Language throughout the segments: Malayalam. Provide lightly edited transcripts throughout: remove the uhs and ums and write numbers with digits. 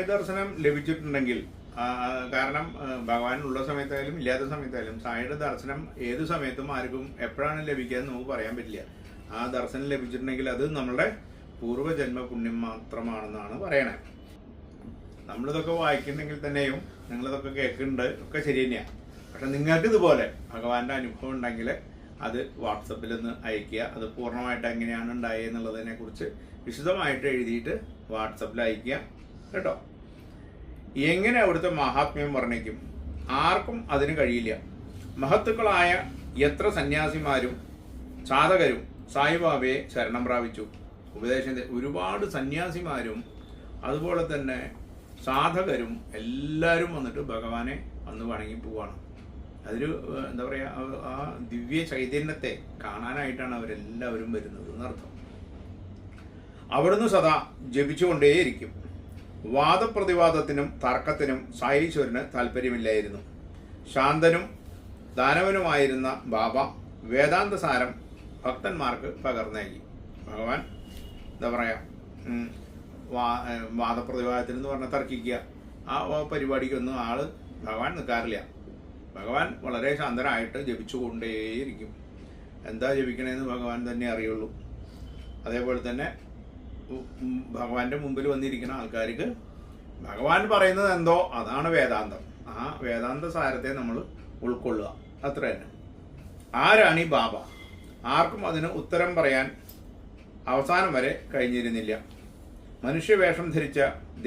ദർശനം ലഭിച്ചിട്ടുണ്ടെങ്കിൽ കാരണം ഭഗവാനുള്ള സമയത്തായാലും ഇല്ലാത്ത സമയത്തായാലും സായിയുടെ ദർശനം ഏത് സമയത്തും ആർക്കും എപ്പോഴാണ് ലഭിക്കുക എന്ന് നമുക്ക് പറയാൻ പറ്റില്ല. ആ ദർശനം ലഭിച്ചിട്ടുണ്ടെങ്കിൽ അത് നമ്മളുടെ പൂർവ്വജന്മ പുണ്യം മാത്രമാണെന്നാണ് പറയണേ. നമ്മളിതൊക്കെ വായിക്കുന്നുണ്ടെങ്കിൽ തന്നെയും നിങ്ങളിതൊക്കെ കേൾക്കുന്നുണ്ട്, ഒക്കെ ശരി തന്നെയാണ്. പക്ഷെ നിങ്ങൾക്ക് ഇതുപോലെ ഭഗവാന്റെ അനുഭവം ഉണ്ടെങ്കിൽ അത് വാട്സപ്പിൽ ഒന്ന് അയക്കുക. അത് പൂർണ്ണമായിട്ട് എങ്ങനെയാണ് ഉണ്ടായത് എന്നുള്ളതിനെ കുറിച്ച് വിശദമായിട്ട് എഴുതിയിട്ട് വാട്സപ്പിൽ അയക്കുക കേട്ടോ. എങ്ങനെ അവിടുത്തെ മഹാത്മ്യം വർണ്ണിക്കും? ആർക്കും അതിന് കഴിയില്ല. മഹത്തുക്കളായ എത്ര സന്യാസിമാരും സാധകരും സായിബാബയെ ശരണം പ്രാപിച്ചു. ഉപദേശം ഒരുപാട് സന്യാസിമാരും അതുപോലെ തന്നെ സാധകരും എല്ലാവരും വന്നിട്ട് ഭഗവാനെ വന്ന് വണങ്ങി പോവാണ്. അതൊരു എന്താ പറയുക, ആ ദിവ്യ ചൈതന്യത്തെ കാണാനായിട്ടാണ് അവരെല്ലാവരും വരുന്നത് എന്നർത്ഥം. അവിടുന്ന് സദാ ജപിച്ചുകൊണ്ടേയിരിക്കും. വാദപ്രതിവാദത്തിനും തർക്കത്തിനും സായീശ്വരന് താല്പര്യമില്ലായിരുന്നു. ശാന്തനും ദാനവനുമായിരുന്ന ബാബ വേദാന്തസാരം ഭക്തന്മാർക്ക് പകർന്നേകി. ഭഗവാൻ എന്താ പറയുക, വാദപ്രതിവാദത്തിനെന്ന് പറഞ്ഞാൽ തർക്കിക്കുക, ആ പരിപാടിക്കൊന്നും ഭഗവാൻ നിൽക്കാറില്ല. ഭഗവാൻ വളരെ ശാന്തനായിട്ട് ജപിച്ചുകൊണ്ടേയിരിക്കും. എന്താ ജപിക്കണേന്ന് ഭഗവാൻ തന്നെ അറിയുള്ളൂ. അതേപോലെ തന്നെ ഭഗവാന്റെ മുമ്പിൽ വന്നിരിക്കുന്ന ആൾക്കാർക്ക് ഭഗവാൻ പറയുന്നത് എന്തോ അതാണ് വേദാന്തം. ആ വേദാന്ത സാരത്തെ നമ്മൾ ഉൾക്കൊള്ളുക, അത്ര തന്നെ. ആരാണ് ഈ ബാബ? ആർക്കും അതിന് ഉത്തരം പറയാൻ അവസാനം വരെ കഴിഞ്ഞിരുന്നില്ല. മനുഷ്യവേഷം ധരിച്ച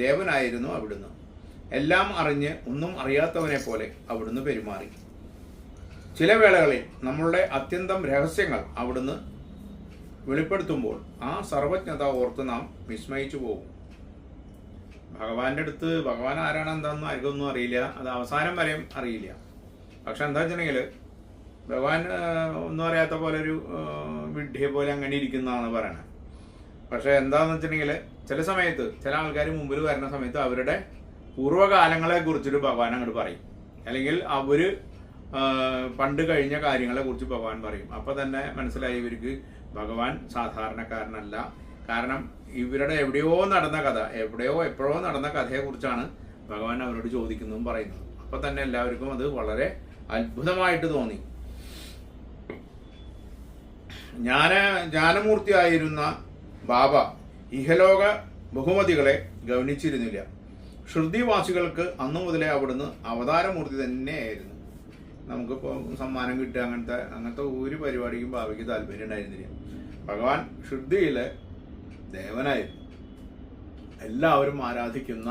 ദേവനായിരുന്നു അവിടുന്ന്. എല്ലാം അറിഞ്ഞ് ഒന്നും അറിയാത്തവനെ പോലെ അവിടുന്ന് പെരുമാറി. ചില വേളകളിൽ നമ്മളുടെ അത്യന്തം രഹസ്യങ്ങൾ അവിടുന്ന് വെളിപ്പെടുത്തുമ്പോൾ ആ സർവജ്ഞത ഓർത്ത് നാം വിസ്മയിച്ചു പോകും. ഭഗവാന്റെ അടുത്ത് ഭഗവാൻ ആരാണ് എന്താണെന്നും ആർക്കൊന്നും അറിയില്ല, അത് അവസാനം വരെയും അറിയില്ല. പക്ഷെ എന്താ വെച്ചിട്ടുണ്ടെങ്കിൽ ഭഗവാൻ ഒന്നും അറിയാത്ത പോലെ ഒരു വിഡ്ഢിയെ പോലെ അങ്ങനെ ഇരിക്കുന്നതാണ് പറയണത്. പക്ഷെ എന്താണെന്ന് വെച്ചിട്ടുണ്ടെങ്കിൽ ചില സമയത്ത് ചില ആൾക്കാർ മുമ്പിൽ വരുന്ന സമയത്ത് അവരുടെ പൂർവ്വകാലങ്ങളെ കുറിച്ചിട്ട് ഭഗവാൻ അങ്ങോട്ട് പറയും, അല്ലെങ്കിൽ അവര് പണ്ട് കഴിഞ്ഞ കാര്യങ്ങളെ കുറിച്ച് ഭഗവാൻ പറയും. അപ്പൊ തന്നെ മനസ്സിലായി ഇവർക്ക് ഭഗവാൻ സാധാരണക്കാരനല്ല. കാരണം ഇവരുടെ എവിടെയോ എപ്പോഴോ നടന്ന കഥയെക്കുറിച്ചാണ് ഭഗവാൻ അവരോട് ചോദിക്കുന്നതും പറയുന്നതും. അപ്പൊ തന്നെ എല്ലാവർക്കും അത് വളരെ അത്ഭുതമായിട്ട് തോന്നി. ജ്ഞാനമൂർത്തിയായിരുന്ന ബാബ ഇഹലോക ബഹുമതികളെ ഗൗനിച്ചിരുന്നില്ല. ശ്രുതിവാസികൾക്ക് അന്നു മുതലേ അവിടുന്ന് അവതാരമൂർത്തി തന്നെയായിരുന്നു. നമുക്കിപ്പോൾ സമ്മാനം കിട്ടുക അങ്ങനത്തെ ഒരു പരിപാടിക്കും ബാബയ്ക്ക് താല്പര്യം ഉണ്ടായിരുന്നില്ല. ഭഗവാൻ ശ്രുതിയിലെ ദേവനായിരുന്നു. എല്ലാവരും ആരാധിക്കുന്ന